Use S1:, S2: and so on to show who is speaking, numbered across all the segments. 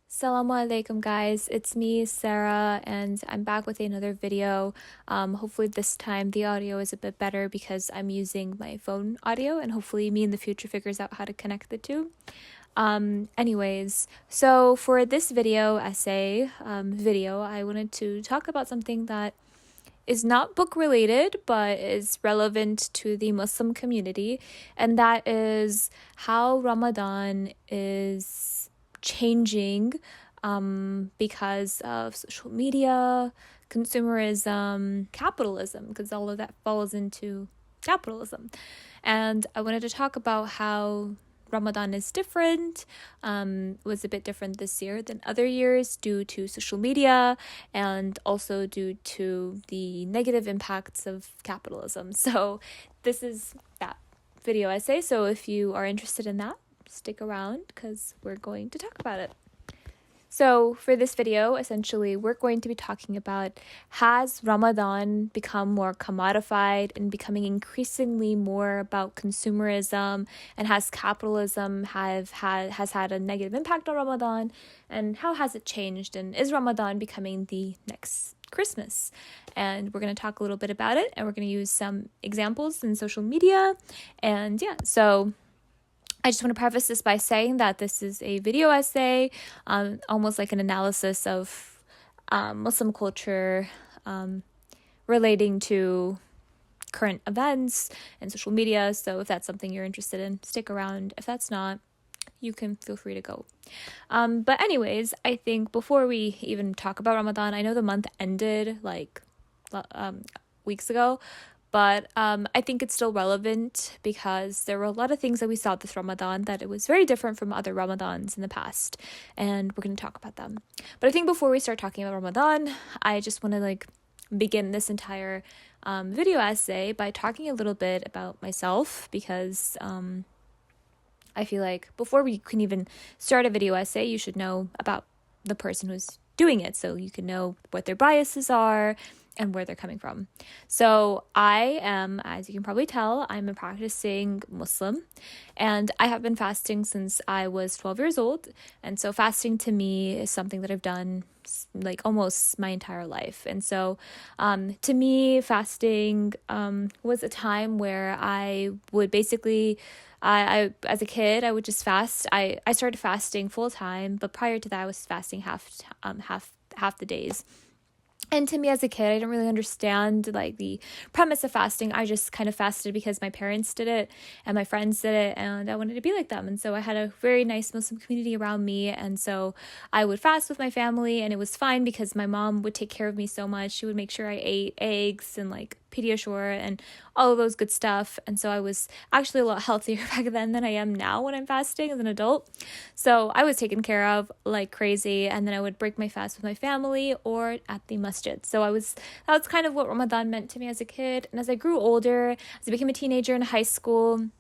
S1: Assalamu alaikum guys, it's me Sarah and I'm back with another video. Hopefully this time the audio is a bit better because I'm using my phone audio and hopefully me in the future figures out how to connect the two. So for this video essay I wanted to talk about something that is not book related but is relevant to the Muslim community, and that is how Ramadan is changing because of social media, consumerism, capitalism, because all of that falls into capitalism. And I wanted to talk about how Ramadan is different, was a bit different this year than other years due to social media and also due to the negative impacts of capitalism. So this is that video essay. So if you are interested in that, stick around because we're going to talk about it. So for this video, essentially, we're going to be talking about, has Ramadan become more commodified and becoming increasingly more about consumerism, and has capitalism has had a negative impact on Ramadan, and how has it changed, and is Ramadan becoming the next Christmas? And we're going to talk a little bit about it, and we're going to use some examples in social media, and so I just want to preface this by saying that this is a video essay, almost like an analysis of Muslim culture relating to current events and social media. So if that's something you're interested in, stick around. If that's not, you can feel free to go. But anyways, I think before we even talk about Ramadan, I know the month ended like weeks ago, but I think it's still relevant because there were a lot of things that we saw this Ramadan that it was very different from other Ramadans in the past, and we're going to talk about them. But I think before we start talking about Ramadan, I just want to begin this entire video essay by talking a little bit about myself, because I feel like before we can even start a video essay, you should know about the person who's doing it so you can know what their biases are and where they're coming from. So I am, as you can probably tell, I'm a practicing Muslim, and I have been fasting since I was 12 years old. And so fasting to me is something that I've done almost my entire life. And so to me, fasting was a time where I would basically, I as a kid, I would just fast. I started fasting full time, but prior to that, I was fasting half the days. And to me as a kid, I didn't really understand the premise of fasting. I just kind of fasted because my parents did it and my friends did it, and I wanted to be like them. And so I had a very nice Muslim community around me, and so I would fast with my family, and it was fine because my mom would take care of me so much. She would make sure I ate eggs and Pediasure and all of those good stuff. And so I was actually a lot healthier back then than I am now when I'm fasting as an adult. So I was taken care of like crazy, and then I would break my fast with my family or at the masjid. So that was kind of what Ramadan meant to me as a kid. And as I grew older, as I became a teenager in high school,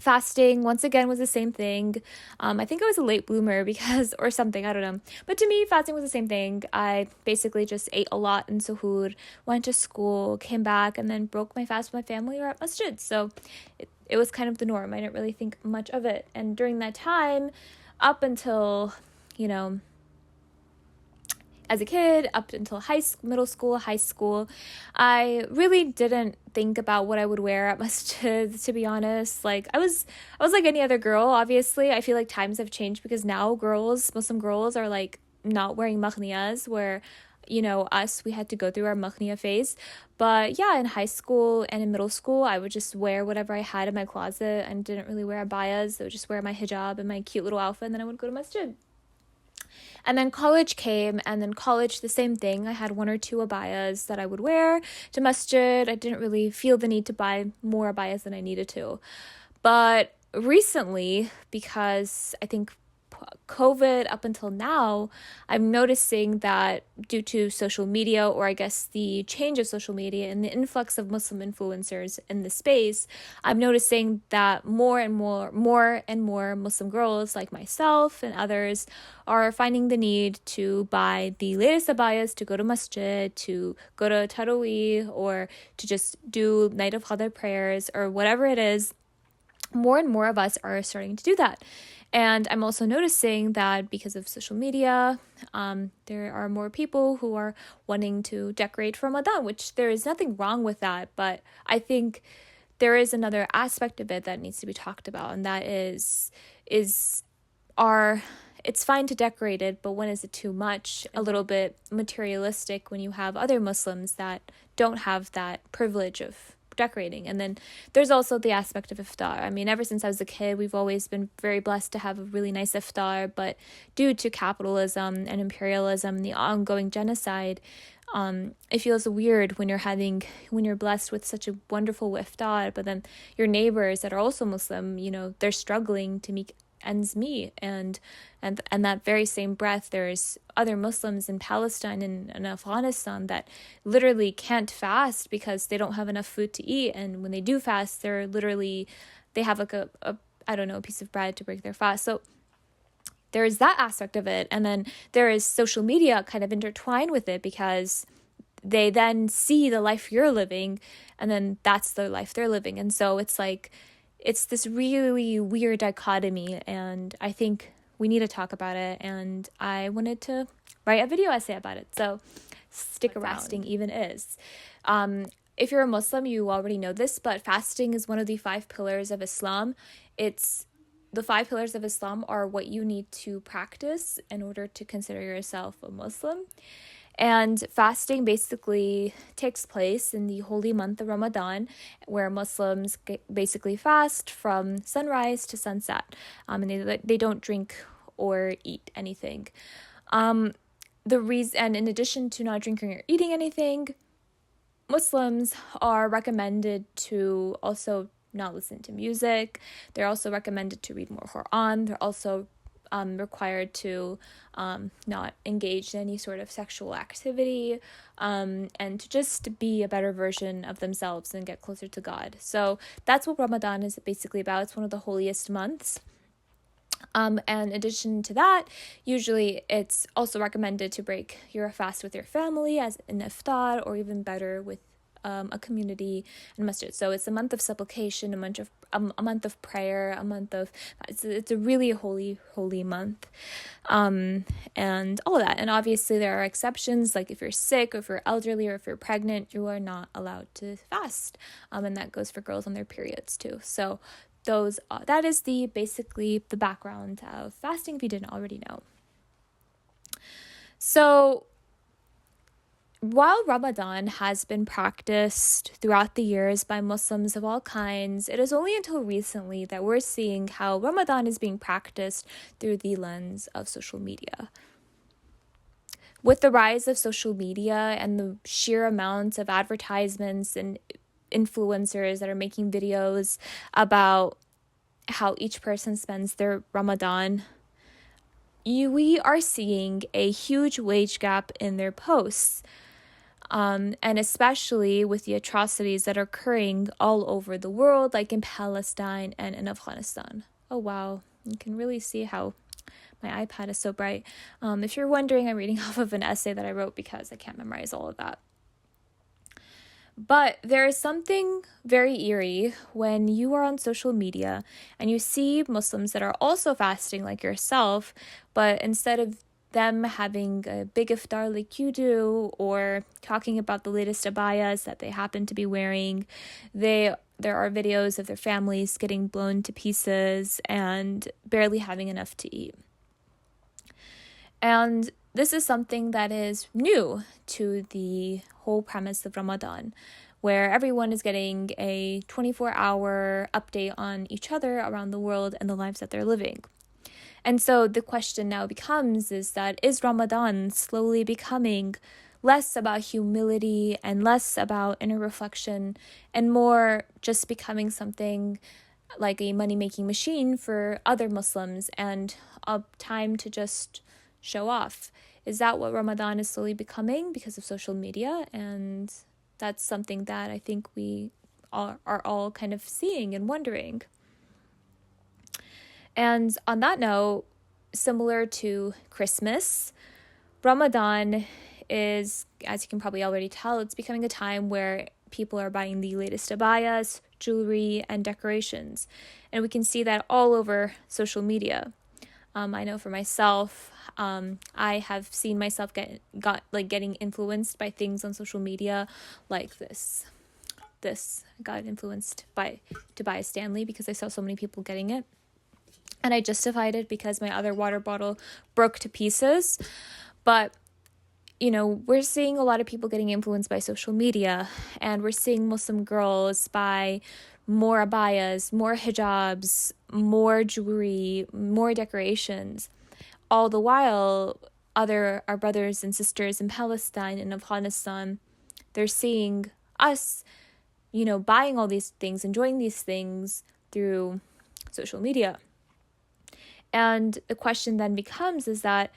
S1: fasting once again was the same thing. I think I was a late bloomer or something, I don't know. But to me, fasting was the same thing. I basically just ate a lot in suhoor, went to school, came back, and then broke my fast with my family or at masjid. So it was kind of the norm. I didn't really think much of it. And during that time, up until, as a kid, up until middle school, high school, I really didn't think about what I would wear at masjid, to be honest. I was like any other girl, obviously. I feel like times have changed because now Muslim girls are not wearing makhniyas, where, we had to go through our makhniya phase. But yeah, in high school and in middle school, I would just wear whatever I had in my closet and didn't really wear abayas. I would just wear my hijab and my cute little outfit, and then I would go to masjid. And then college came, and then college, the same thing. I had one or two abayas that I would wear to masjid. I didn't really feel the need to buy more abayas than I needed to. But recently, because I think COVID up until now, I'm noticing that due to social media, or I guess the change of social media and the influx of Muslim influencers in the space, I'm noticing that more and more Muslim girls like myself and others are finding the need to buy the latest abayas to go to masjid, to go to Taraweeh, or to just do night of Qadr prayers or whatever it is. More and more of us are starting to do that. And I'm also noticing that because of social media, there are more people who are wanting to decorate for Ramadan, which there is nothing wrong with that. But I think there is another aspect of it that needs to be talked about, and that is our it's fine to decorate it, but when is it too much? A little bit materialistic when you have other Muslims that don't have that privilege of decorating. And then there's also the aspect of iftar. I mean, ever since I was a kid, we've always been very blessed to have a really nice iftar, but due to capitalism and imperialism, the ongoing genocide, it feels weird when you're blessed with such a wonderful iftar, but then your neighbors that are also Muslim, they're struggling to make ends meet, and that very same breath, there's other Muslims in Palestine and Afghanistan that literally can't fast because they don't have enough food to eat, and when they do fast, they have like a I don't know, a piece of bread to break their fast. So there is that aspect of it, and then there is social media kind of intertwined with it, because they then see the life you're living, and then that's the life they're living, and so it's like it's this really weird dichotomy, and I think we need to talk about it, and I wanted to write a video essay about it, so stick around. Fasting even is. If you're a Muslim, you already know this, but fasting is one of the 5 pillars of Islam. The 5 pillars of Islam are what you need to practice in order to consider yourself a Muslim. And fasting basically takes place in the holy month of Ramadan, where Muslims basically fast from sunrise to sunset, and they don't drink or eat anything. And in addition to not drinking or eating anything, Muslims are recommended to also not listen to music. They're also recommended to read more Quran. They're also required to not engage in any sort of sexual activity, and to just be a better version of themselves and get closer to God. So that's what Ramadan is basically about. It's one of the holiest months. And in addition to that, usually it's also recommended to break your fast with your family as an iftar, or even better with a community and masjid. So it's a month of supplication, a month of prayer, it's a really holy month, and all of that. And obviously there are exceptions, like if you're sick, or if you're elderly, or if you're pregnant, you are not allowed to fast, and that goes for girls on their periods too. So that is basically the background of fasting, if you didn't already know. So while Ramadan has been practiced throughout the years by Muslims of all kinds, it is only until recently that we're seeing how Ramadan is being practiced through the lens of social media. With the rise of social media and the sheer amounts of advertisements and influencers that are making videos about how each person spends their Ramadan, we are seeing a huge wage gap in their posts. And especially with the atrocities that are occurring all over the world, like in Palestine and in Afghanistan. Oh, wow. You can really see how my iPad is so bright. If you're wondering, I'm reading off of an essay that I wrote because I can't memorize all of that. But there is something very eerie when you are on social media and you see Muslims that are also fasting like yourself, but instead of them having a big iftar like you do, or talking about the latest abayas that they happen to be wearing, there are videos of their families getting blown to pieces and barely having enough to eat. And this is something that is new to the whole premise of Ramadan, where everyone is getting a 24-hour update on each other around the world and the lives that they're living. And so the question now becomes is Ramadan slowly becoming less about humility and less about inner reflection, and more just becoming something like a money-making machine for other Muslims and a time to just show off? Is that what Ramadan is slowly becoming because of social media? And that's something that I think we are all kind of seeing and wondering. And on that note, similar to Christmas, Ramadan is, as you can probably already tell, it's becoming a time where people are buying the latest abayas, jewelry, and decorations. And we can see that all over social media. I know for myself, I have seen myself getting influenced by things on social media like this. I got influenced to buy a Stanley because I saw so many people getting it. And I justified it because my other water bottle broke to pieces. But, we're seeing a lot of people getting influenced by social media, and we're seeing Muslim girls buy more abayas, more hijabs, more jewelry, more decorations. All the while, our brothers and sisters in Palestine and Afghanistan, they're seeing us, buying all these things, enjoying these things through social media. And the question then becomes is that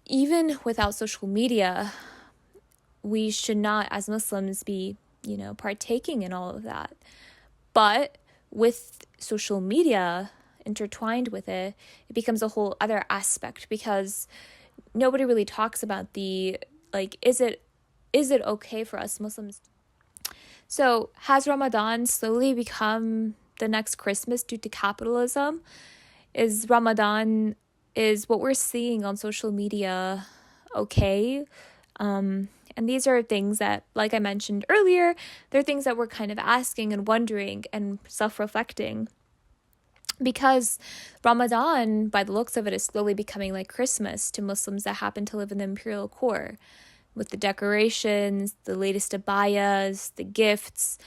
S1: even without social media, we should not, as Muslims, be, partaking in all of that. But with social media intertwined with it, it becomes a whole other aspect, because nobody really talks about is it okay for us Muslims? So has Ramadan slowly become the next Christmas due to capitalism? Is what we're seeing on social media okay? And these are things that, like I mentioned earlier, they're things that we're kind of asking and wondering and self-reflecting. Because Ramadan, by the looks of it, is slowly becoming like Christmas to Muslims that happen to live in the imperial core, with the decorations, the latest abayas, the gifts.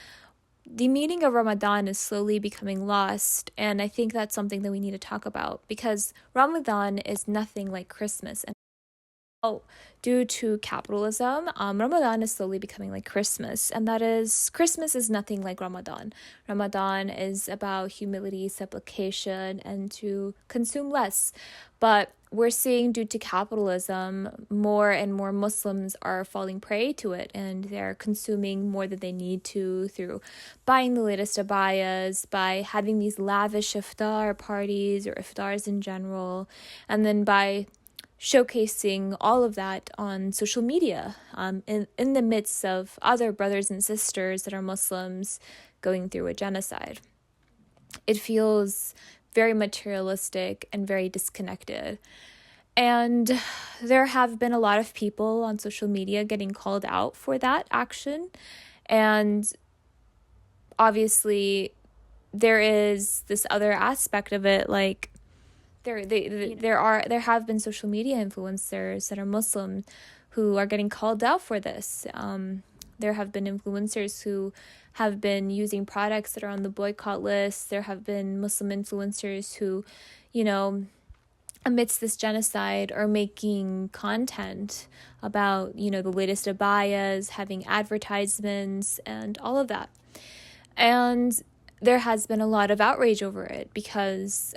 S1: The meaning of Ramadan is slowly becoming lost, and I think that's something that we need to talk about, because Ramadan is nothing like Christmas. And due to capitalism, Ramadan is slowly becoming like Christmas, and Christmas is nothing like Ramadan. Ramadan is about humility, supplication, and to consume less. But we're seeing, due to capitalism, more and more Muslims are falling prey to it, and they're consuming more than they need to through buying the latest abayas, by having these lavish iftar parties or iftars in general, and then by showcasing all of that on social media, in the midst of other brothers and sisters that are Muslims going through a genocide. It feels very materialistic and very disconnected. And there have been a lot of people on social media getting called out for that action. And obviously, there is this other aspect of it, like there have been social media influencers that are Muslim who are getting called out for this. There have been influencers who have been using products that are on the boycott list. There have been Muslim influencers who, amidst this genocide, are making content about, the latest abayas, having advertisements, and all of that. And there has been a lot of outrage over it, because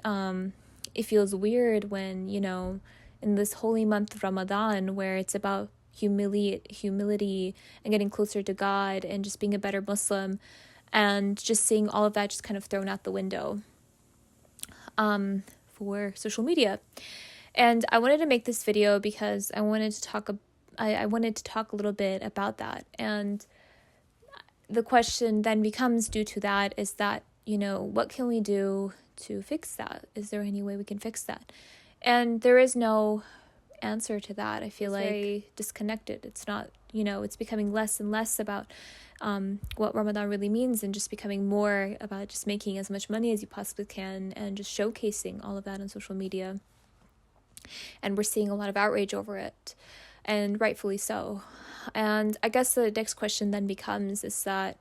S1: it feels weird when, in this holy month of Ramadan, where it's about humility and getting closer to God and just being a better Muslim, and just seeing all of that just kind of thrown out the window for social media. And I wanted to make this video because I wanted to talk a little bit about that. And the question then becomes, due to that, is that, what can we do to fix that? Is there any way we can fix that? And there is no answer to that. I feel like very disconnected. It's not, it's becoming less and less about what Ramadan really means, and just becoming more about just making as much money as you possibly can and just showcasing all of that on social media. And we're seeing a lot of outrage over it, and rightfully so. And I guess the next question then becomes is that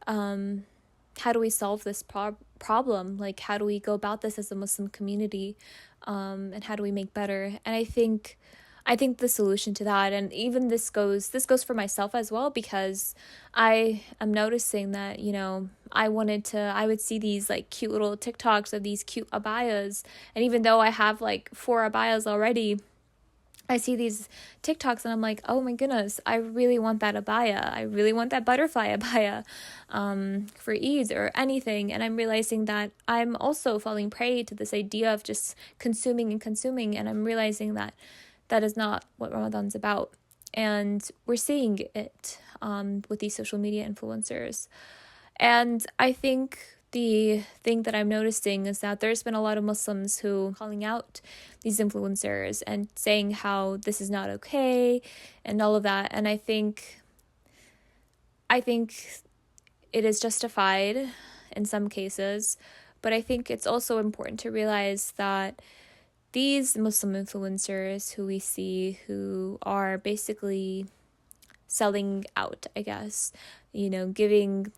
S1: how do we solve this problem? Like, how do we go about this as a Muslim community? And how do we make better? And I think the solution to that, and even this goes for myself as well, because I am noticing that, I would see these like cute little TikToks of these cute abayas. And even though I have like 4 abayas already, I see these TikToks and I'm like, oh my goodness, I really want that abaya. I really want that butterfly abaya for Eid or anything. And I'm realizing that I'm also falling prey to this idea of just consuming. And I'm realizing that that is not what Ramadan's about. And we're seeing it with these social media influencers. And I think the thing that I'm noticing is that there's been a lot of Muslims who calling out these influencers and saying how this is not okay and all of that. And I think it is justified in some cases, but I think it's also important to realize that these Muslim influencers who we see, who are basically selling out, I guess, giving,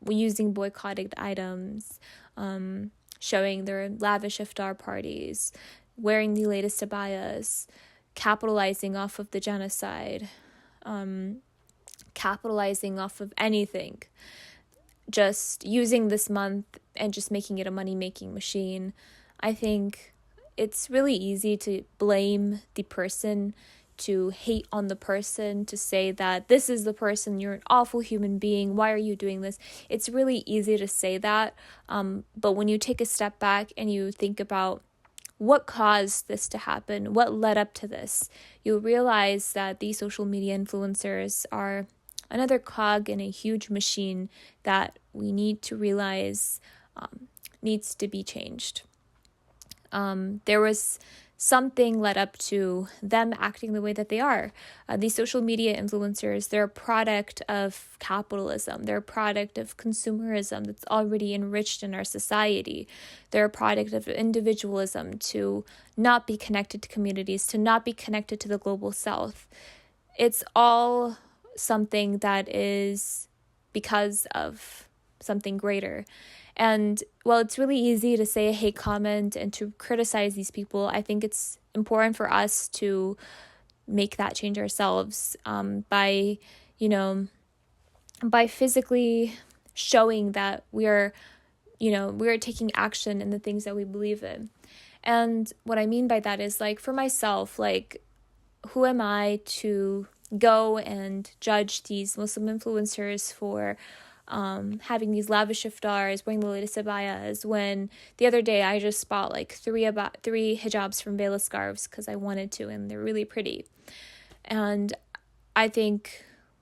S1: using boycotted items, showing their lavish iftar parties, wearing the latest abayas, capitalizing off of the genocide, capitalizing off of anything, just using this month and just making it a money-making machine. I think it's really easy to blame the person, to hate on the person, to say that this is the person, you're an awful human being, why are you doing this? It's really easy to say that, but when you take a step back and you think about what caused this to happen, what led up to this, you'll realize that these social media influencers are another cog in a huge machine that we need to realize needs to be changed. There was something led up to them acting the way that they are. These social media influencers, they're a product of capitalism. They're a product of consumerism that's already enriched in our society. They're a product of individualism, to not be connected to communities, to not be connected to the global south. It's all something that is because of something greater. And while it's really easy to say a hate comment and to criticize these people, I think it's important for us to make that change ourselves, by physically showing that we're taking action in the things that we believe in. And what I mean by that is, like, for myself, like, who am I to go and judge these Muslim influencers for having these lavish iftars, wearing the latest abayas, when the other day I just bought like three hijabs from Vela Scarves because I wanted to, and they're really pretty. And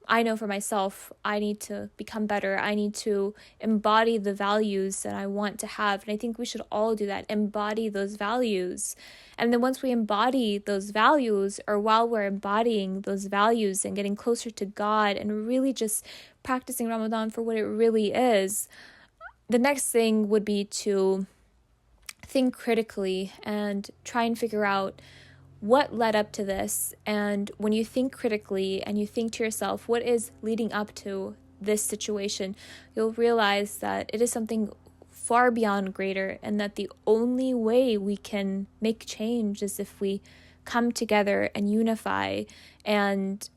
S1: I know for myself, I need to become better. I need to embody the values that I want to have. And I think we should all do that, embody those values. And then once we embody those values, or while we're embodying those values and getting closer to God and really just practicing Ramadan for what it really is, the next thing would be to think critically and try and figure out what led up to this. And when you think critically and you think to yourself, what is leading up to this situation, you'll realize that it is something far beyond greater, and that the only way we can make change is if we come together and unify and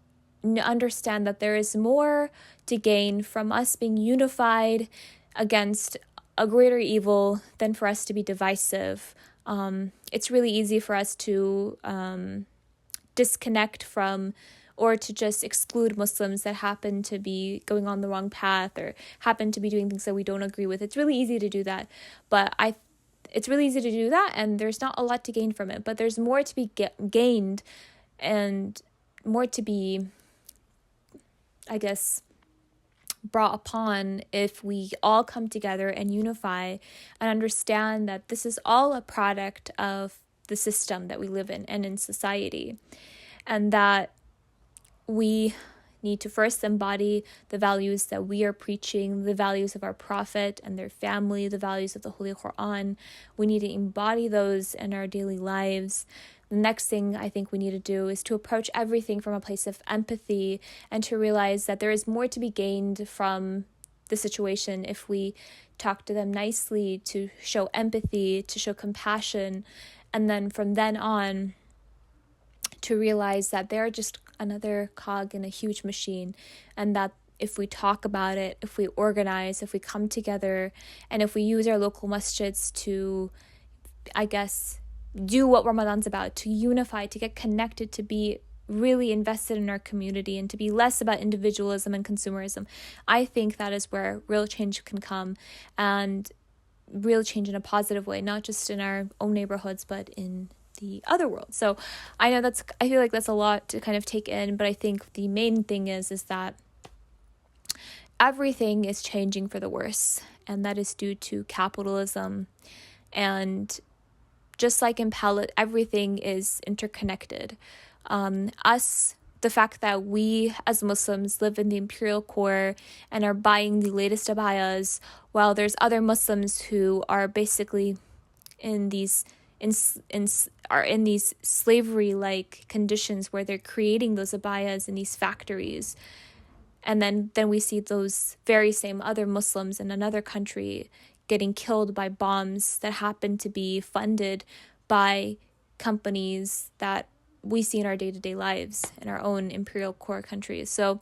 S1: understand that there is more to gain from us being unified against a greater evil than for us to be divisive. It's really easy for us to disconnect from, or to just exclude Muslims that happen to be going on the wrong path or happen to be doing things that we don't agree with. It's really easy to do that, and there's not a lot to gain from it. But there's more to be gained, and more to be, I guess, brought upon if we all come together and unify and understand that this is all a product of the system that we live in and in society, and that we need to first embody the values that we are preaching, the values of our prophet and their family, the values of the Holy Quran. We need to embody those in our daily lives. The next thing I think we need to do is to approach everything from a place of empathy, and to realize that there is more to be gained from the situation if we talk to them nicely, to show empathy, to show compassion, and then from then on to realize that they're just another cog in a huge machine, and that if we talk about it, if we organize, if we come together, and if we use our local masjids to, I guess, do what Ramadan's about, to unify, to get connected, to be really invested in our community, and to be less about individualism and consumerism, I think that is where real change can come, and real change in a positive way, not just in our own neighborhoods, but in the other world. So I feel like that's a lot to kind of take in, but I think the main thing is that everything is changing for the worse. and that is due to capitalism. And just like in everything is interconnected. The fact that we as Muslims live in the imperial core and are buying the latest abayas, while there's other Muslims who are basically in these slavery-like conditions where they're creating those abayas in these factories. And then we see those very same other Muslims in another country getting killed by bombs that happen to be funded by companies that we see in our day-to-day lives in our own imperial core countries. So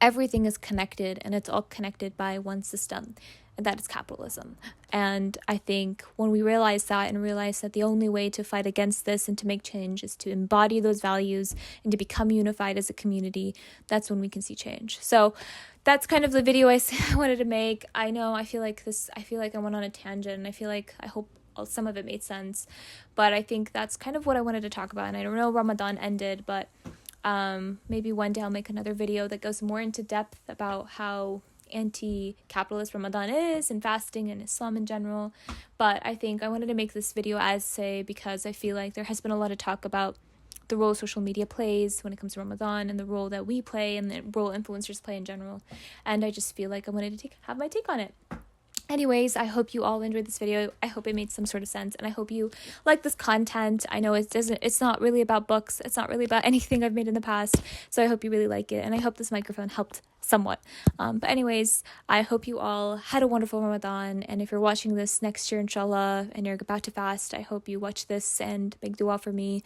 S1: everything is connected, and it's all connected by one system, and that is capitalism. And I think when we realize that, and realize that the only way to fight against this and to make change is to embody those values and to become unified as a community, that's when we can see change. So that's kind of the video I wanted to make. I know I feel like I went on a tangent, and I hope some of it made sense, but I think that's kind of what I wanted to talk about. And I don't know, Ramadan ended, but maybe one day I'll make another video that goes more into depth about how anti-capitalist Ramadan is, and fasting and Islam in general. But I think I wanted to make this video because I feel like there has been a lot of talk about the role social media plays when it comes to Ramadan, and the role that we play, and the role influencers play in general. And I just feel like I wanted to have my take on it. Anyways, I hope you all enjoyed this video. I hope it made some sort of sense, and I hope you like this content. I know it's not really about books. It's not really about anything I've made in the past. So I hope you really like it, and I hope this microphone helped somewhat. But anyways, I hope you all had a wonderful Ramadan, and if you're watching this next year, inshallah, and you're about to fast, I hope you watch this and make dua for me.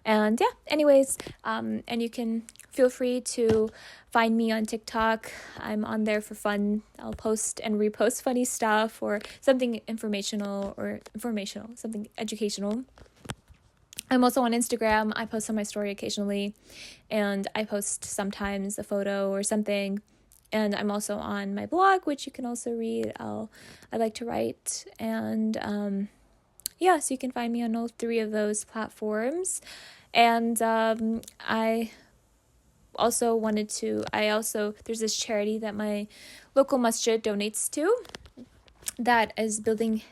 S1: And yeah, anyways, and you can feel free to find me on TikTok. I'm on there for fun. I'll post and repost funny stuff, or something something educational. I'm also on Instagram. I post on my story occasionally, and I post sometimes a photo or something. And I'm also on my blog, which you can also read. I like to write, and so you can find me on all three of those platforms. And I also there's this charity that my local masjid donates to, that is building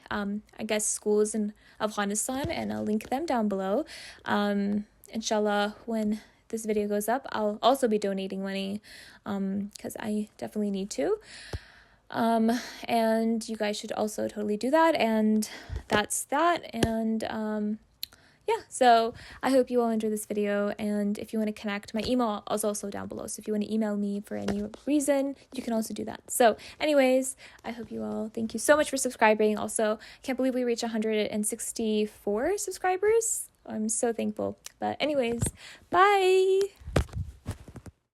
S1: schools in Afghanistan, and I'll link them down below. Inshallah, when this video goes up, I'll also be donating money, because I definitely need to. And you guys should also totally do that. And that's that. And so I hope you all enjoyed this video, and if you want to connect, my email is also down below, so if you want to email me for any reason, you can also do that. So anyways, I hope you all, thank you so much for subscribing. Also, I can't believe we reached 164 subscribers. I'm so thankful. But anyways, bye!